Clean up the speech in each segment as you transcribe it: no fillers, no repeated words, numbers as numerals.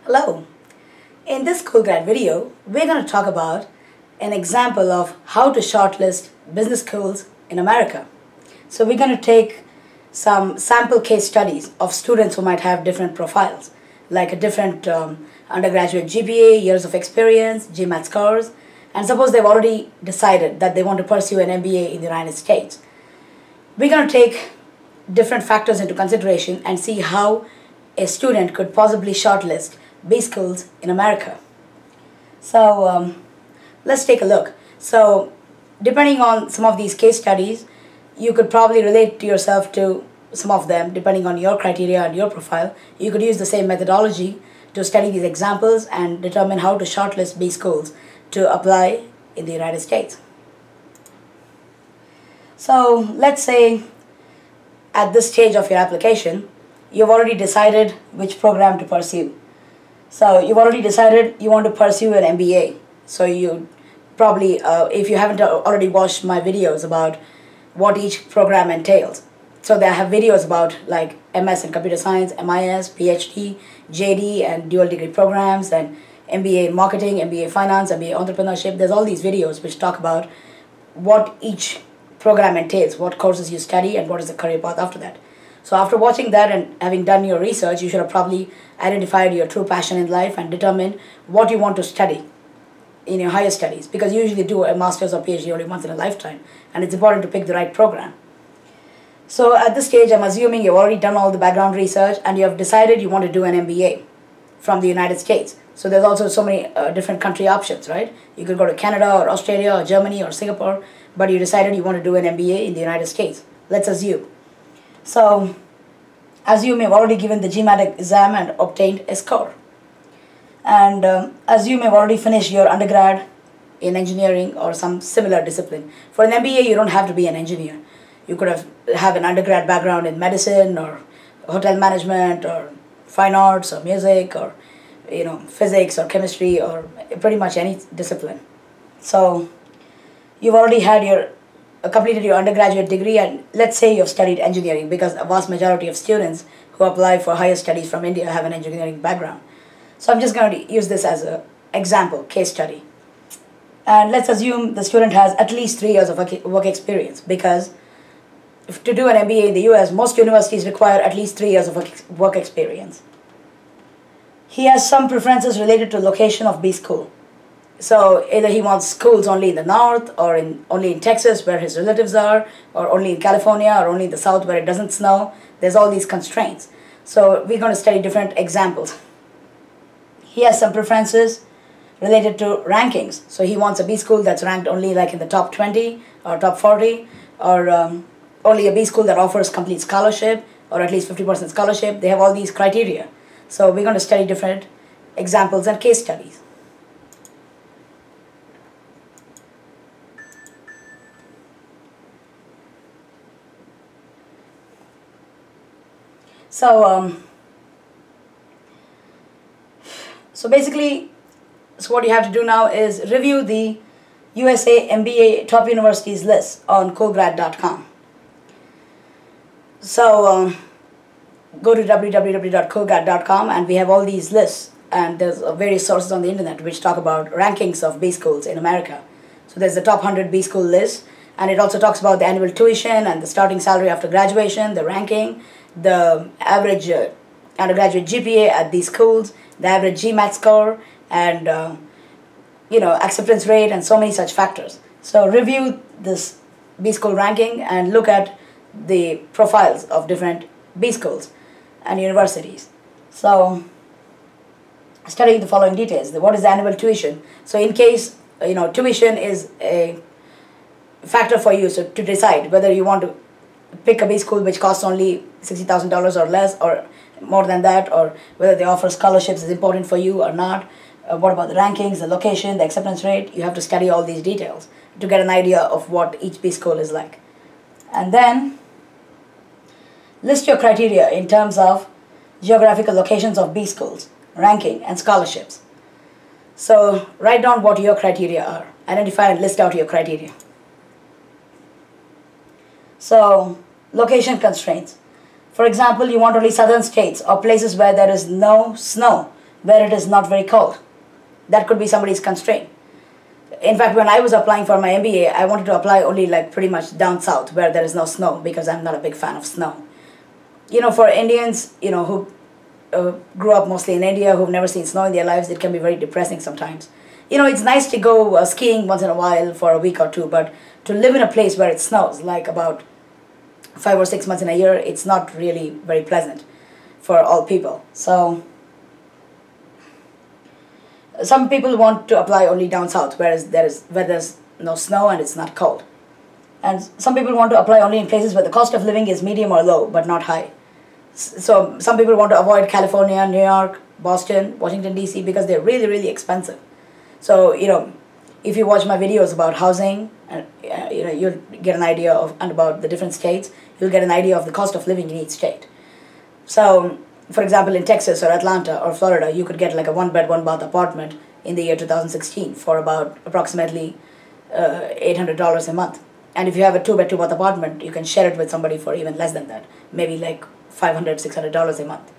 Hello! In this Coolgrad video, we're going to talk about an example of how to shortlist business schools in America. So we're going to take some sample case studies of students who might have different profiles, like a different undergraduate GPA, years of experience, GMAT scores, and suppose they've already decided that they want to pursue an MBA in the United States. We're going to take different factors into consideration and see how a student could possibly shortlist BSchools in America. So let's take a look. So depending on some of these case studies, you could probably relate to yourself to some of them depending on your criteria and your profile. You could use the same methodology to study these examples and determine how to shortlist BSchools to apply in the United States. So let's say at this stage of your application, you've already decided which program to pursue. So you've already decided you want to pursue an MBA. So you probably, if you haven't already watched my videos about what each program entails. So they have videos about like MS in computer science, MIS, PhD, JD and dual degree programs, and MBA in marketing, MBA finance, MBA entrepreneurship. There's all these videos which talk about what each program entails, what courses you study and what is the career path after that. So after watching that and having done your research, you should have probably identified your true passion in life and determined what you want to study in your higher studies, because you usually do a master's or PhD only once in a lifetime, and it's important to pick the right program. So at this stage, I'm assuming you've already done all the background research and you have decided you want to do an MBA from the United States. So there's also so many different country options, right? You could go to Canada or Australia or Germany or Singapore, but you decided you want to do an MBA in the United States. Let's assume. So assume you've already given the GMAT exam and obtained a score. And assume you've already finished your undergrad in engineering or some similar discipline. For an MBA, you don't have to be an engineer. You could have an undergrad background in medicine or hotel management or fine arts or music or physics or chemistry or pretty much any discipline. So you've already had completed your undergraduate degree, and let's say you've studied engineering, because a vast majority of students who apply for higher studies from India have an engineering background. So I'm just going to use this as an example, case study. And let's assume the student has at least 3 years of work experience, because to do an MBA in the US, most universities require at least 3 years of work experience. He has some preferences related to location of B school. So either he wants schools only in the north, or only in Texas where his relatives are, or only in California, or only in the south where it doesn't snow. There's all these constraints. So we're going to study different examples. He has some preferences related to rankings. So he wants a B school that's ranked only like in the top 20 or top 40, or only a B school that offers complete scholarship or at least 50% scholarship. They have all these criteria. So we're going to study different examples and case studies. So basically, what you have to do now is review the USA MBA top universities list on Coolgrad.com. So go to www.coolgrad.com and we have all these lists, and there's various sources on the internet which talk about rankings of B schools in America. So there's the top 100 B school list, and it also talks about the annual tuition and the starting salary after graduation, the ranking, the average undergraduate GPA at these schools, the average GMAT score, and acceptance rate, and so many such factors. So review this B school ranking and look at the profiles of different B schools and universities. So study the following details. What is the annual tuition? So in case tuition is a factor for you, so to decide whether you want to pick a B school which costs only $60,000 or less, or more than that, or whether they offer scholarships is important for you or not. What about the rankings, the location, the acceptance rate? You have to study all these details to get an idea of what each B school is like. And then list your criteria in terms of geographical locations of B schools, ranking, and scholarships. So write down what your criteria are. Identify and list out your criteria. So location constraints. For example, you want only southern states or places where there is no snow where it is not very cold. That could be somebody's constraint. In fact, when I was applying for my MBA, I wanted to apply only like pretty much down south where there is no snow, because I'm not a big fan of snow. For Indians, who grew up mostly in India, who've never seen snow in their lives, it can be very depressing sometimes. It's nice to go skiing once in a while for a week or two, but to live in a place where it snows like about 5 or 6 months in a year, it's not really very pleasant for all people. So some people want to apply only down south, where there's no snow and it's not cold. And some people want to apply only in places where the cost of living is medium or low, but not high. So some people want to avoid California, New York, Boston, Washington, D.C. because they're really, really expensive. So, if you watch my videos about housing, and you'll get an idea of, and about the different states, you'll get an idea of the cost of living in each state. So, for example, in Texas or Atlanta or Florida, you could get like a 1-bed, 1-bath apartment in the year 2016 for about approximately $800 a month. And if you have a 2-bed, 2-bath apartment, you can share it with somebody for even less than that, maybe like $500, $600 a month.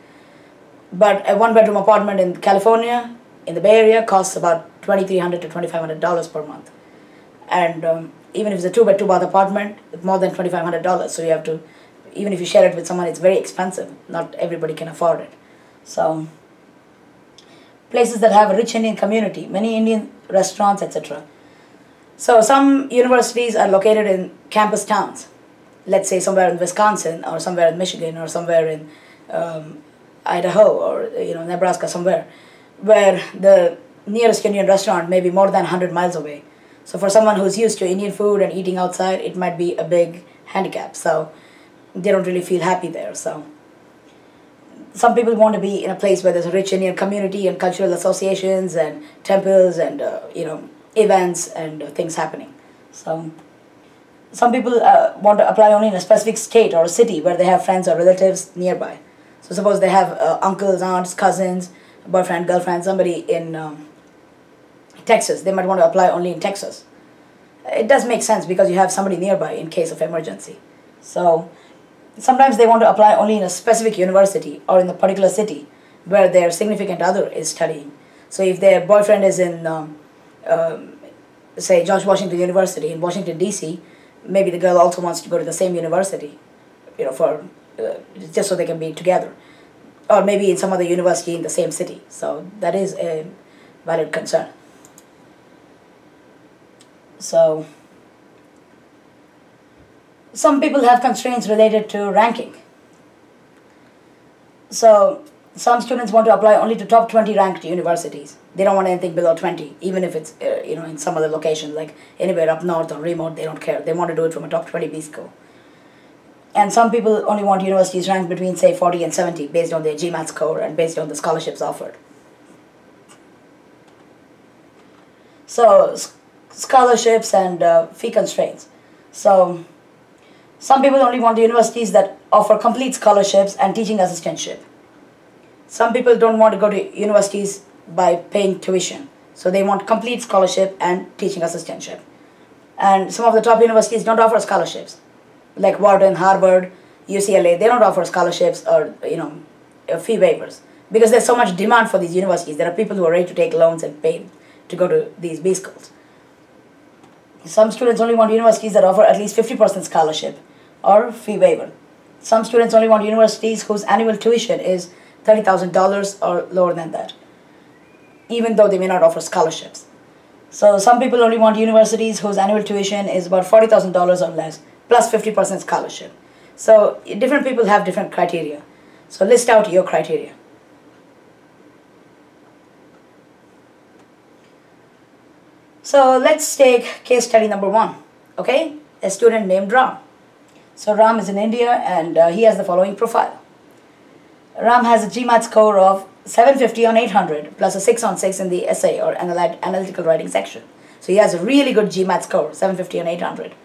But a 1-bedroom apartment in California, in the Bay Area, costs about $2,300 to $2,500 per month. And even if it's a 2-bed, 2-bath apartment, it's more than $2,500. So you have to, even if you share it with someone, it's very expensive. Not everybody can afford it. So places that have a rich Indian community, many Indian restaurants, etc. So some universities are located in campus towns. Let's say somewhere in Wisconsin, or somewhere in Michigan, or somewhere in Idaho, or Nebraska, somewhere where the nearest Indian restaurant may be more than 100 miles away. So for someone who's used to Indian food and eating outside, it might be a big handicap. So they don't really feel happy there. So some people want to be in a place where there's a rich Indian community and cultural associations and temples and events and things happening. So some people want to apply only in a specific state or a city where they have friends or relatives nearby. So suppose they have uncles, aunts, cousins, boyfriend, girlfriend, somebody in Texas. They might want to apply only in Texas. It does make sense because you have somebody nearby in case of emergency. So sometimes they want to apply only in a specific university or in a particular city where their significant other is studying. So if their boyfriend is in, say, George Washington University in Washington, D.C., maybe the girl also wants to go to the same university, for just so they can be together. Or maybe in some other university in the same city. So that is a valid concern. So some people have constraints related to ranking. So some students want to apply only to top 20 ranked universities. They don't want anything below 20, even if it's in some other location, like anywhere up north or remote. They don't care. They want to do it from a top 20 B school. And some people only want universities ranked between, say, 40 and 70 based on their GMAT score and based on the scholarships offered. So scholarships and fee constraints. So some people only want universities that offer complete scholarships and teaching assistantship. Some people don't want to go to universities by paying tuition. So they want complete scholarship and teaching assistantship. And some of the top universities don't offer scholarships. Like Wharton, Harvard, UCLA, they don't offer scholarships or fee waivers because there's so much demand for these universities. There are people who are ready to take loans and pay to go to these B schools. Some students only want universities that offer at least 50% scholarship or fee waiver. Some students only want universities whose annual tuition is $30,000 or lower than that, even though they may not offer scholarships. So some people only want universities whose annual tuition is about $40,000 or less, plus 50% scholarship. So different people have different criteria. So list out your criteria. So let's take case study number 1. Okay, a student named Ram. So Ram is in India and he has the following profile. Ram has a GMAT score of 750 on 800 plus a 6 on 6 in the essay or analytical writing section. So he has a really good GMAT score, 750 on 800.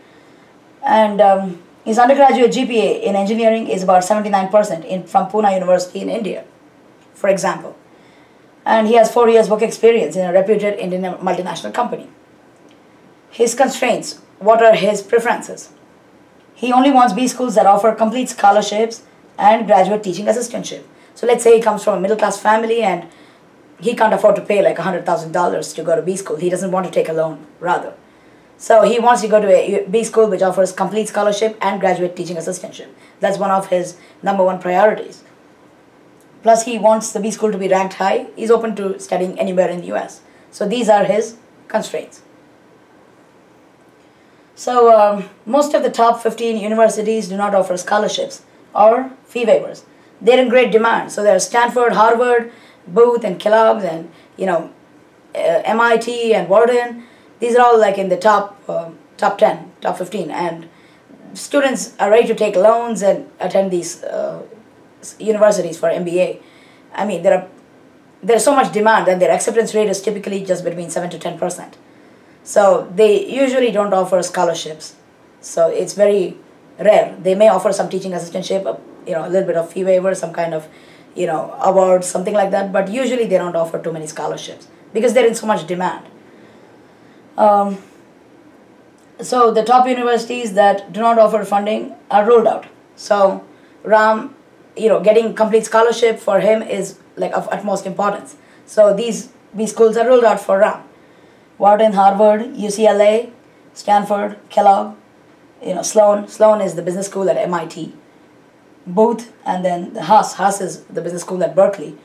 And his undergraduate GPA in engineering is about 79% from Pune University in India, for example. And he has 4 years work experience in a reputed Indian multinational company. His constraints, what are his preferences? He only wants B schools that offer complete scholarships and graduate teaching assistantship. So let's say he comes from a middle class family and he can't afford to pay like $100,000 to go to B school. He doesn't want to take a loan, rather. So he wants to go to a B school which offers complete scholarship and graduate teaching assistantship. That's one of his #1 priorities. Plus, he wants the B school to be ranked high. He's open to studying anywhere in the US. So these are his constraints. So most of the top 15 universities do not offer scholarships or fee waivers. They're in great demand. So there's Stanford, Harvard, Booth, and Kellogg's, and MIT and Wharton. These are all like in the top 10, top 15, and students are ready to take loans and attend these universities for MBA. I mean, there's so much demand, and their acceptance rate is typically just between 7 to 10%. So they usually don't offer scholarships. So it's very rare. They may offer some teaching assistantship, a little bit of fee waiver, some kind of, award, something like that. But usually they don't offer too many scholarships because they're in so much demand. So the top universities that do not offer funding are ruled out. So Ram, getting complete scholarship for him is like of utmost importance. So these schools are ruled out for Ram. Wharton, Harvard, UCLA, Stanford, Kellogg, Sloan. Sloan is the business school at MIT. Booth, and then the Haas is the business school at Berkeley.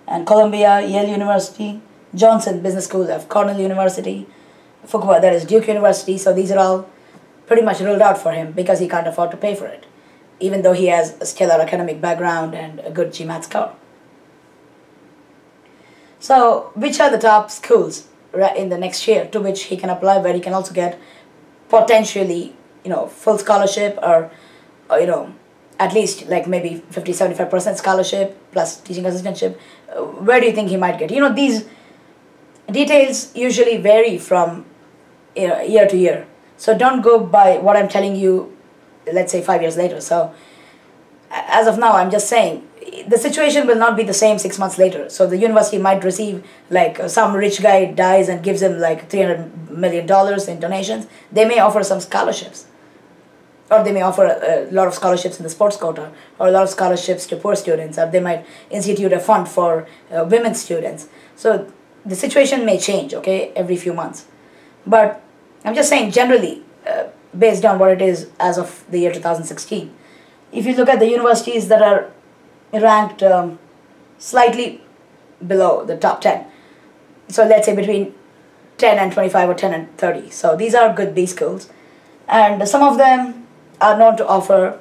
And Columbia, Yale University, Johnson Business School of Cornell University, Fuqua, that is Duke University. So these are all pretty much ruled out for him because he can't afford to pay for it, even though he has a stellar academic background and a good GMAT score. So which are the top schools in the next year to which he can apply, where he can also get potentially, full scholarship or at least like maybe 50-75% scholarship plus teaching assistantship? Where do you think he might get? These details usually vary from year to year. So don't go by what I'm telling you, let's say 5 years later. So as of now, I'm just saying the situation will not be the same 6 months later. So the university might receive like some rich guy dies and gives him like $300 million in donations. They may offer some scholarships, or they may offer a lot of scholarships in the sports quota, or a lot of scholarships to poor students, or they might institute a fund for women students. So the situation may change, okay, every few months. But I'm just saying generally, based on what it is as of the year 2016, if you look at the universities that are ranked slightly below the top 10, so let's say between 10 and 25 or 10 and 30, so these are good B schools, and some of them are known to offer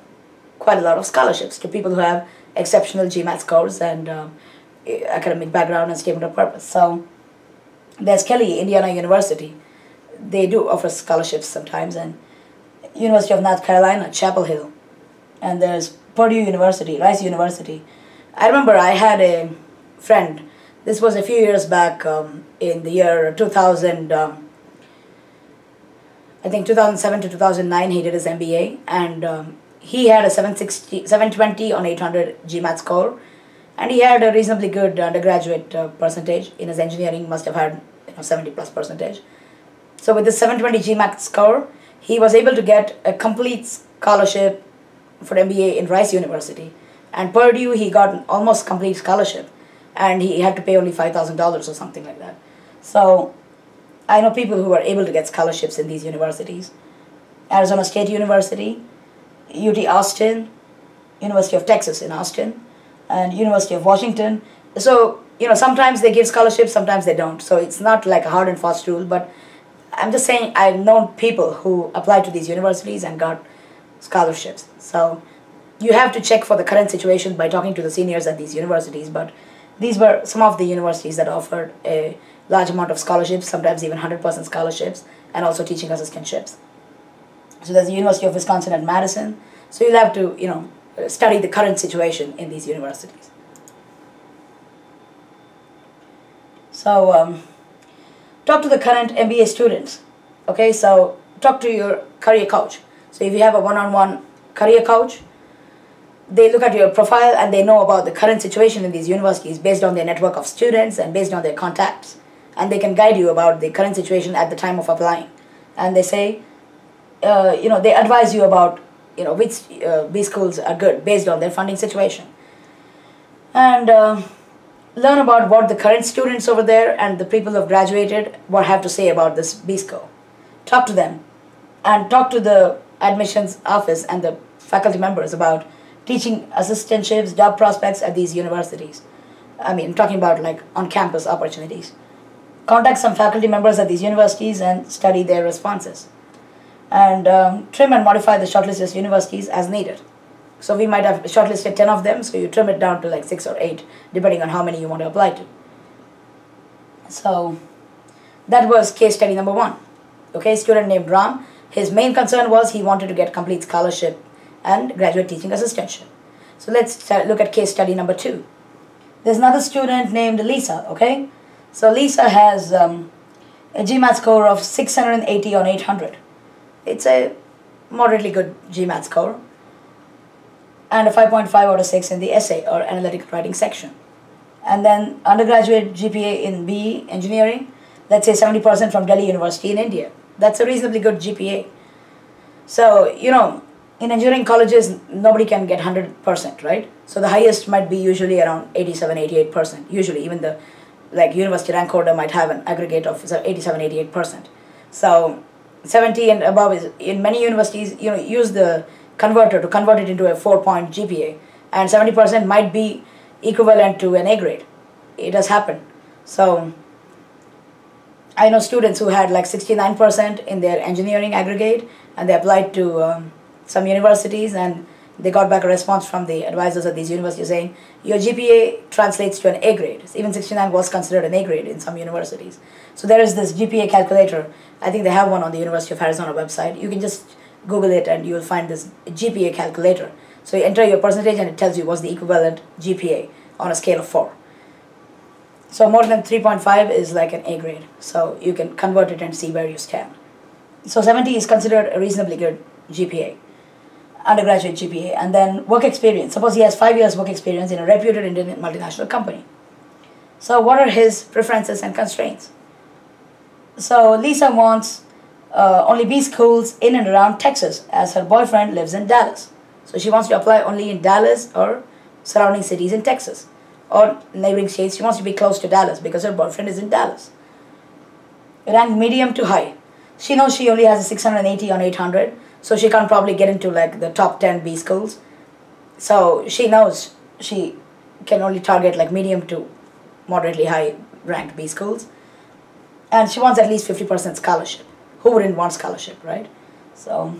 quite a lot of scholarships to people who have exceptional GMAT scores and academic background and statement of purpose. So there's Kelly, Indiana University. They do offer scholarships sometimes, and University of North Carolina, Chapel Hill. And there's Purdue University, Rice University. I remember I had a friend, this was a few years back, in the year 2000, I think 2007 to 2009, he did his MBA, and he had a 720 on 800 GMAT score, and he had a reasonably good undergraduate percentage in his engineering, must have had 70+%. So with the 720 GMAT score, he was able to get a complete scholarship for MBA in Rice University, and Purdue he got an almost complete scholarship, and he had to pay only $5,000 or something like that. So I know people who are able to get scholarships in these universities. Arizona State University, UT Austin, University of Texas in Austin, and University of Washington. So sometimes they give scholarships, sometimes they don't. So it's not like a hard and fast rule, but I'm just saying I've known people who applied to these universities and got scholarships. So you have to check for the current situation by talking to the seniors at these universities, but these were some of the universities that offered a large amount of scholarships, sometimes even 100% scholarships, and also teaching assistantships. So there's the University of Wisconsin at Madison. So you'll have to, study the current situation in these universities. So talk to the current MBA students. Okay, so talk to your career coach. So if you have a one-on-one career coach, they look at your profile and they know about the current situation in these universities based on their network of students and based on their contacts. And they can guide you about the current situation at the time of applying. And they say, they advise you about, which B schools are good based on their funding situation. And learn about what the current students over there and the people who have graduated what have to say about this BSchool. Talk to them and talk to the admissions office and the faculty members about teaching assistantships, job prospects at these universities. I mean, I'm talking about like on-campus opportunities. Contact some faculty members at these universities and study their responses. And trim and modify the shortlisted universities as needed. So we might have shortlisted 10 of them, so you trim it down to like 6 or 8, depending on how many you want to apply to. So that was case study number 1. Okay, student named Ram. His main concern was he wanted to get complete scholarship and graduate teaching assistantship. So let's look at case study number 2. There's another student named Lisa, okay? So Lisa has a GMAT score of 680 on 800. It's a moderately good GMAT score. And a 5.5 out of 6 in the essay or analytical writing section. And then undergraduate GPA in BE engineering, let's say 70% from Delhi University in India. That's a reasonably good GPA. So, you know, in engineering colleges, nobody can get 100%, right? So the highest might be usually around 87, 88%. Usually, even the like university rank holder might have an aggregate of 87, 88%. So 70 and above is, in many universities, you know, use the converter to convert it into a 4-point GPA, and 70% might be equivalent to an A grade. It has happened. So I know students who had like 69% in their engineering aggregate, and they applied to some universities, and they got back a response from the advisors at these universities saying your GPA translates to an A grade. Even 69 was considered an A grade in some universities. So there is this GPA calculator. I think they have one on the University of Arizona website. You can just Google it and you will find this GPA calculator. So you enter your percentage and it tells you what's the equivalent GPA on a scale of 4. So more than 3.5 is like an A grade. So you can convert it and see where you stand. So 70 is considered a reasonably good GPA, undergraduate GPA. And then work experience. Suppose he has 5 years work experience in a reputed Indian multinational company. So what are his preferences and constraints? So Lisa wants only BSchools in and around Texas, as her boyfriend lives in Dallas. So she wants to apply only in Dallas or surrounding cities in Texas or neighboring states. She wants to be close to Dallas because her boyfriend is in Dallas. Rank medium to high. She knows she only has a 680 on 800, so she can't probably get into like the top 10 BSchools. So she knows she can only target like medium to moderately high ranked BSchools. And she wants at least 50% scholarship. Who wouldn't want scholarship, right? So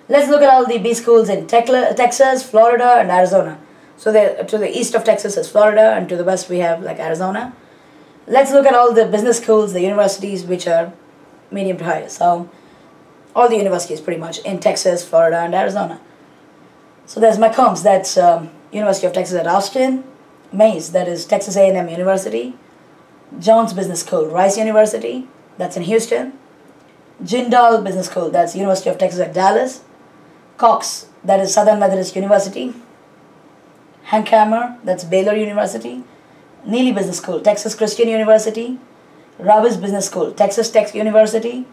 let's look at all the BSchools in Texas, Florida, and Arizona. So to the east of Texas is Florida, and to the west we have like Arizona. Let's look at all the business schools, the universities which are medium to high. So all the universities pretty much in Texas, Florida, and Arizona. So there's McCombs, that's University of Texas at Austin. Mays, that is Texas A&M University. Jones Business School, Rice University, that's in Houston. Jindal Business School, that's University of Texas at Dallas. Cox, that is Southern Methodist University. Hankamer, that's Baylor University. Neely Business School, Texas Christian University. Robbins Business School, Texas Tech University.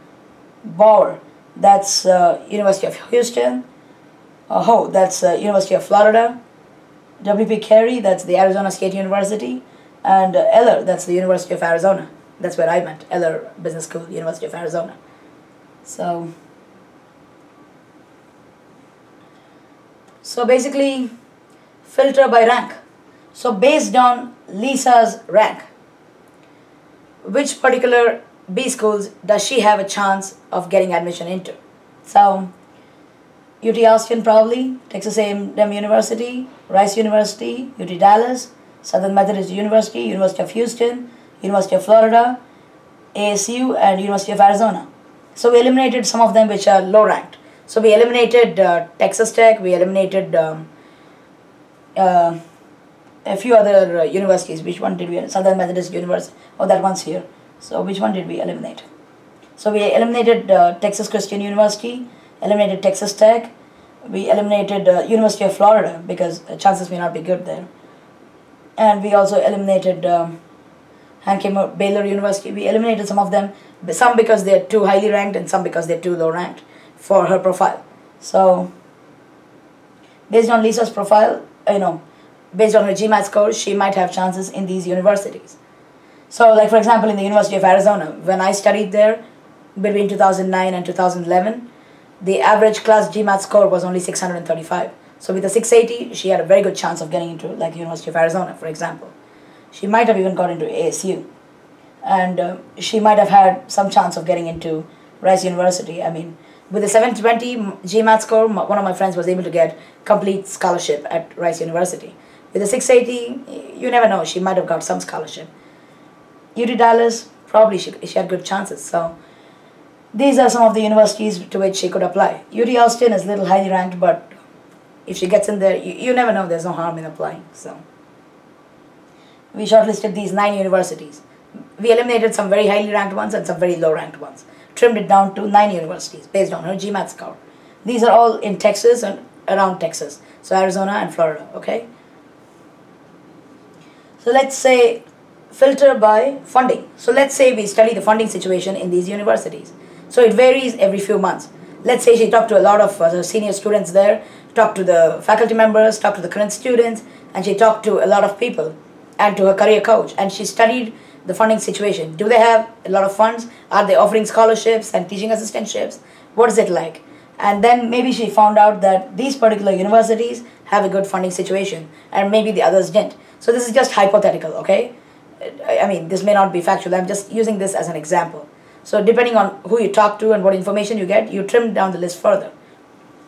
Bauer, that's University of Houston. Ho, that's University of Florida. W.P. Carey, that's the Arizona State University. And Eller, that's the University of Arizona. That's where I went, Eller Business School, University of Arizona. So basically, filter by rank. So based on Lisa's rank, which particular BSchools does she have a chance of getting admission into? So UT Austin probably, Texas A&M University, Rice University, UT Dallas, Southern Methodist University, University of Houston, University of Florida, ASU, and University of Arizona. So we eliminated some of them which are low ranked. So we eliminated Texas Tech, we eliminated a few other universities. Which one did we? Southern Methodist University. Oh, that one's here. So which one did we eliminate? So we eliminated Texas Christian University, eliminated Texas Tech, we eliminated University of Florida because chances may not be good there. And we also eliminated Baylor University. We eliminated some of them, some because they're too highly ranked and some because they're too low ranked for her profile. So based on Lisa's profile, based on her GMAT score, she might have chances in these universities. So like for example, in the University of Arizona, when I studied there between 2009 and 2011, the average class GMAT score was only 635. So with a 680, she had a very good chance of getting into like University of Arizona, for example. She might have even got into ASU. And she might have had some chance of getting into Rice University. I mean, with a 720 GMAT score, one of my friends was able to get complete scholarship at Rice University. With a 680, you never know, she might have got some scholarship. UT Dallas, probably she had good chances. So these are some of the universities to which she could apply. UT Austin is a little highly ranked, but if she gets in there, you never know, there's no harm in applying. So we shortlisted these 9 universities. We eliminated some very highly ranked ones and some very low ranked ones. Trimmed it down to 9 universities based on her GMAT score. These are all in Texas and around Texas. So Arizona and Florida, okay? So let's say filter by funding. So let's say we study the funding situation in these universities. So it varies every few months. Let's say she talked to a lot of the senior students there, talked to the faculty members, talked to the current students, and she talked to a lot of people and to her career coach, and she studied the funding situation. Do they have a lot of funds? Are they offering scholarships and teaching assistantships? What is it like? And then maybe she found out that these particular universities have a good funding situation and maybe the others didn't. So this is just hypothetical, okay? I mean, this may not be factual. I'm just using this as an example. So depending on who you talk to and what information you get, you trim down the list further.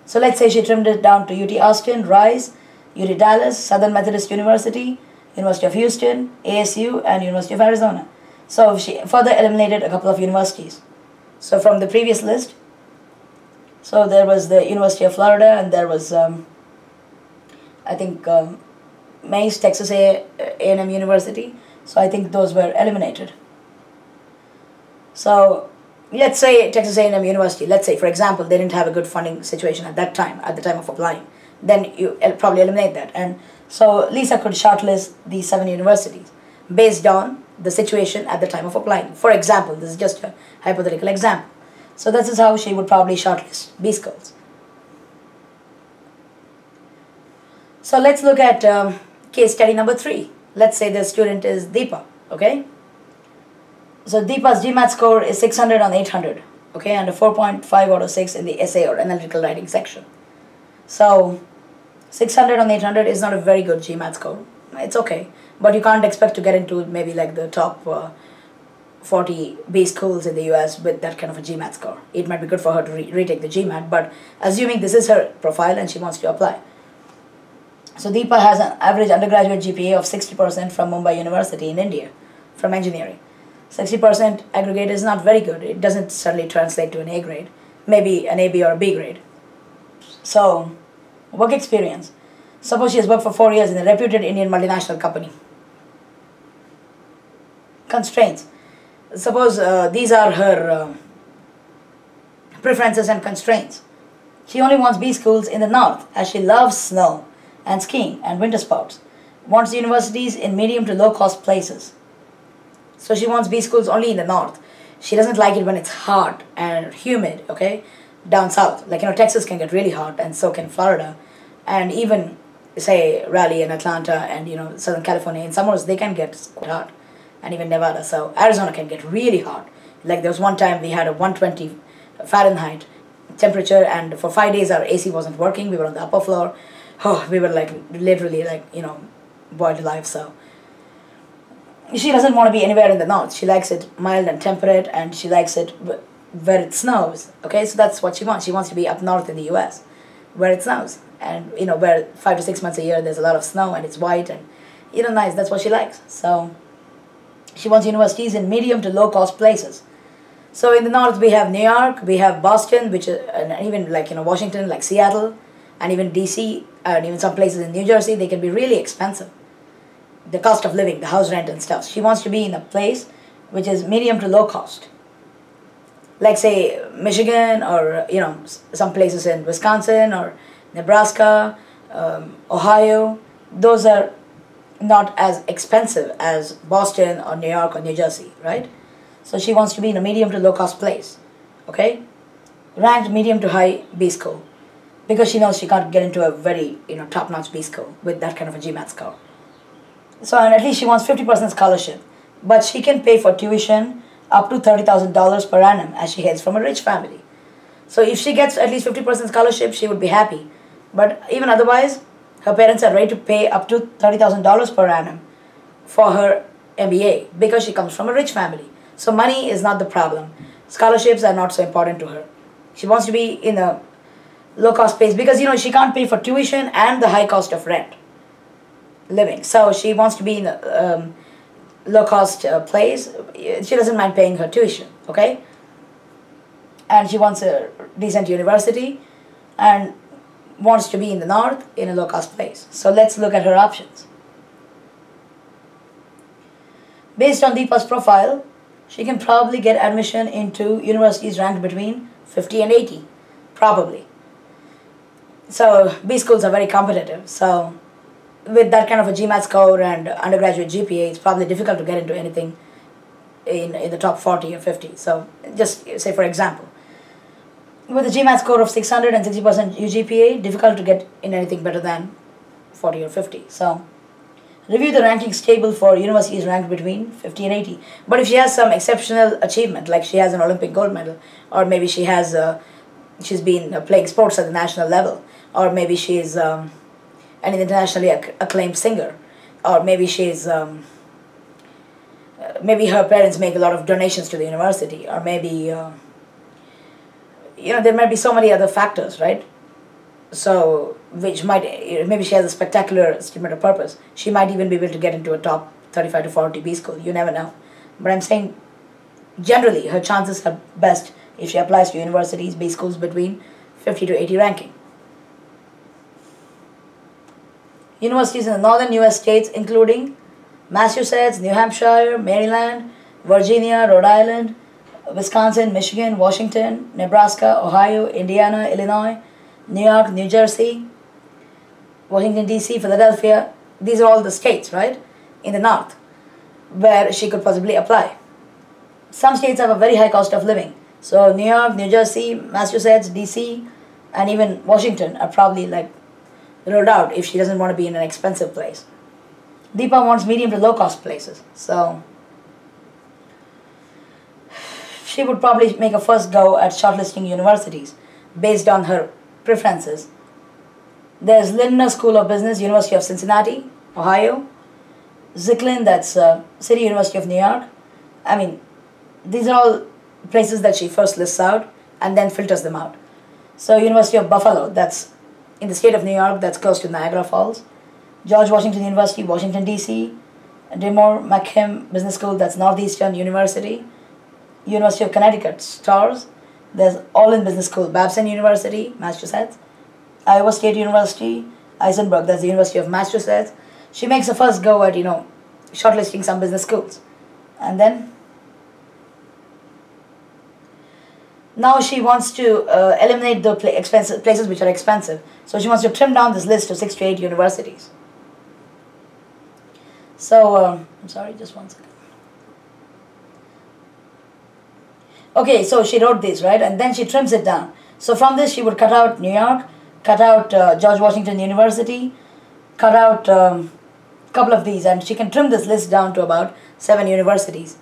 So let's say she trimmed it down to UT Austin, Rice, UT Dallas, Southern Methodist University, University of Houston, ASU, and University of Arizona. So she further eliminated a couple of universities. So from the previous list, so there was the University of Florida, and there was, I think, Mays, Texas A&M University. So I think those were eliminated. So let's say Texas A&M University, let's say, for example, they didn't have a good funding situation at that time, at the time of applying. Then you probably eliminate that. And so Lisa could shortlist these 7 universities based on the situation at the time of applying. For example, this is just a hypothetical example. So this is how she would probably shortlist BSchools. So let's look at case study number 3. Let's say the student is Deepa, okay? So Deepa's GMAT score is 600 on 800, okay, and a 4.5 out of 6 in the essay or analytical writing section. So 600 on 800 is not a very good GMAT score. It's okay, but you can't expect to get into maybe like the top 40 B schools in the US with that kind of a GMAT score. It might be good for her to retake the GMAT, but assuming this is her profile and she wants to apply. So Deepa has an average undergraduate GPA of 60% from Mumbai University in India, from engineering. 60% aggregate is not very good. It doesn't certainly translate to an A grade, maybe an AB or a B grade. So, work experience. Suppose she has worked for 4 years in a reputed Indian multinational company. Constraints. Suppose these are her preferences and constraints. She only wants B schools in the north as she loves snow and skiing and winter sports. Wants universities in medium to low cost places. So she wants B schools only in the north. She doesn't like it when it's hot and humid, okay? Down south. Like, Texas can get really hot, and so can Florida. And even, say, Raleigh and Atlanta and, Southern California. In summers, they can get quite hot. And even Nevada. So Arizona can get really hot. Like, there was one time we had a 120 Fahrenheit temperature, and for 5 days our AC wasn't working. We were on the upper floor. Oh, we were literally boiled alive. So she doesn't want to be anywhere in the north. She likes it mild and temperate, and she likes it where it snows. Okay, so that's what she wants. She wants to be up north in the US where it snows, and where 5 to 6 months a year there's a lot of snow and it's white and nice. That's what she likes. So she wants universities in medium to low cost places. So in the north we have New York, we have Boston, which is, and even Washington, like Seattle, and even DC, and even some places in New Jersey. They can be really expensive. The cost of living, the house rent and stuff. She wants to be in a place which is medium to low cost. Like, say, Michigan, or some places in Wisconsin or Nebraska, Ohio. Those are not as expensive as Boston or New York or New Jersey, right? So she wants to be in a medium to low cost place, okay? Ranked medium to high B school. because she knows she can't get into a very top-notch B school with that kind of a GMAT score. So and at least she wants 50% scholarship, but she can pay for tuition up to $30,000 per annum as she hails from a rich family. So if she gets at least 50% scholarship, she would be happy. But even otherwise, her parents are ready to pay up to $30,000 per annum for her MBA because she comes from a rich family. So money is not the problem. Scholarships are not so important to her. She wants to be in a low-cost place because she can't pay for tuition and the high cost of rent living. So she wants to be in a low-cost place. She doesn't mind paying her tuition, okay? And she wants a decent university and wants to be in the north in a low-cost place. So let's look at her options. Based on Deepa's profile, she can probably get admission into universities ranked between 50 and 80, probably. So B schools are very competitive. So with that kind of a GMAT score and undergraduate GPA, it's probably difficult to get into anything in the top 40 or 50. So just say for example, with a GMAT score of 600 and 60% UGPA, difficult to get in anything better than 40 or 50. So review the rankings table for universities ranked between 50 and 80. But if she has some exceptional achievement, like she has an Olympic gold medal, or maybe she has she's been playing sports at the national level, or maybe she's an internationally acclaimed singer, or maybe she's maybe her parents make a lot of donations to the university, or maybe there might be so many other factors, right? So which might, maybe she has a spectacular statement of purpose. She might even be able to get into a top 35 to 40 B school. You never know. But I'm saying generally her chances are best if she applies to universities, B schools between 50 to 80 ranking. Universities in the northern US states including Massachusetts, New Hampshire, Maryland, Virginia, Rhode Island, Wisconsin, Michigan, Washington, Nebraska, Ohio, Indiana, Illinois, New York, New Jersey, Washington DC, Philadelphia. These are all the states, right, in the north where she could possibly apply. Some states have a very high cost of living. So New York, New Jersey, Massachusetts, DC, and even Washington are probably like ruled out if she doesn't want to be in an expensive place. Deepa wants medium to low cost places. So she would probably make a first go at shortlisting universities based on her preferences. There's Lindner School of Business, University of Cincinnati, Ohio. Zicklin, that's City University of New York. I mean, these are all places that she first lists out and then filters them out. So University of Buffalo, that's in the state of New York, that's close to Niagara Falls. George Washington University, Washington DC. Demore McKim Business School, that's Northeastern University. University of Connecticut, Stars. There's All-in Business School, Babson University, Massachusetts. Iowa State University, Eisenberg, that's the University of Massachusetts. She makes a first go at, shortlisting some business schools. And then, now she wants to eliminate the places which are expensive. So she wants to trim down this list to 6 to 8 universities. So, I'm sorry, just one second. Okay, so she wrote this, right? And then she trims it down. So from this, she would cut out New York, cut out George Washington University, cut out a couple of these, and she can trim this list down to about 7 universities.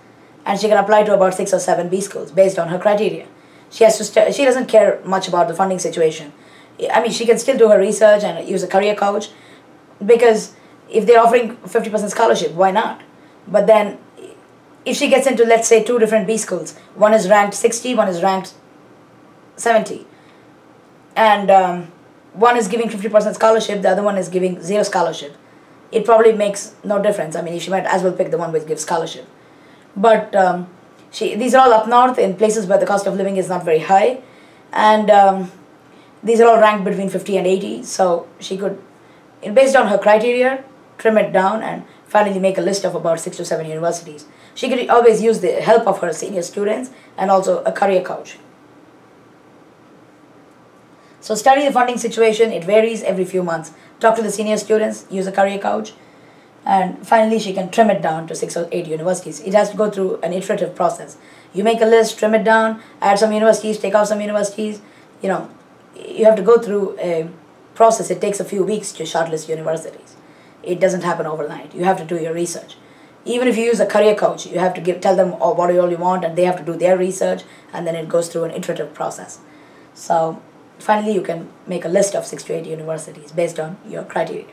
And she can apply to about 6 or 7 B schools based on her criteria. She has to she doesn't care much about the funding situation. I mean, she can still do her research and use a career coach, because if they're offering 50% scholarship, why not? But then if she gets into, let's say, 2 different B schools, one is ranked 60, one is ranked 70, and one is giving 50% scholarship, the other one is giving 0 scholarship, it probably makes no difference. I mean, she might as well pick the one which gives scholarship. But these are all up north in places where the cost of living is not very high, and these are all ranked between 50 and 80, so she could, based on her criteria, trim it down and finally make a list of about 6 to 7 universities. She could always use the help of her senior students and also a career coach. So study the funding situation. It varies every few months. Talk to the senior students, use a career coach, and finally she can trim it down to 6 or 8 universities. It has to go through an iterative process. You make a list, trim it down, add some universities, take out some universities, you have to go through a process. It takes a few weeks to shortlist universities. It doesn't happen overnight. You have to do your research. Even if you use a career coach, you have to tell them what all you want, and they have to do their research, and then it goes through an iterative process. So finally, you can make a list of 6 to 8 universities based on your criteria.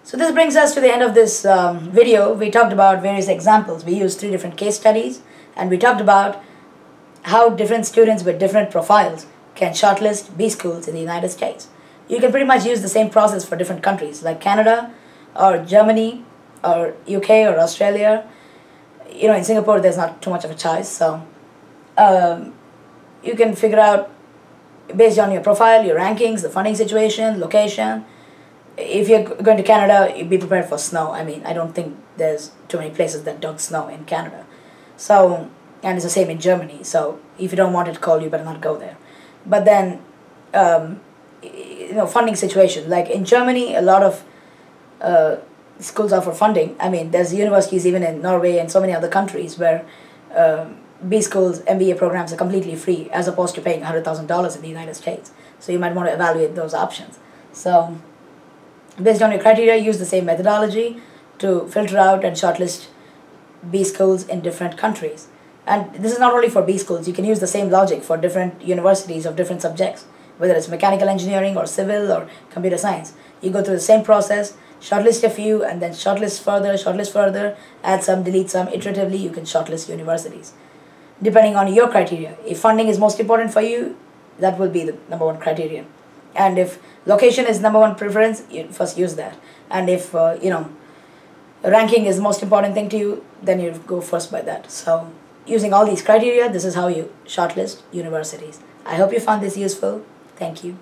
So this brings us to the end of this video. We talked about various examples. We used 3 different case studies, and we talked about how different students with different profiles can shortlist BSchools in the United States. You can pretty much use the same process for different countries like Canada or Germany or UK or Australia. You know, in Singapore there's not too much of a choice, so you can figure out based on your profile, your rankings, the funding situation, location. If you're going to Canada, be prepared for snow. I mean, I don't think there's too many places that don't snow in Canada. So, and it's the same in Germany. So, if you don't want it cold, you better not go there. But then, you know, funding situation. Like in Germany, a lot of schools offer funding. I mean, there's universities even in Norway and so many other countries where BSchools MBA programs are completely free, as opposed to paying $100,000 in the United States. So you might want to evaluate those options. So based on your criteria, use the same methodology to filter out and shortlist BSchools in different countries. And this is not only for BSchools. You can use the same logic for different universities of different subjects, whether it's mechanical engineering or civil or computer science. You go through the same process, shortlist a few, and then shortlist further, add some, delete some. Iteratively, you can shortlist universities, depending on your criteria. If funding is most important for you, that will be the #1 criterion. And if location is #1 preference, you first use that. And if, you know, ranking is the most important thing to you, then you go first by that. So using all these criteria, this is how you shortlist universities. I hope you found this useful. Thank you.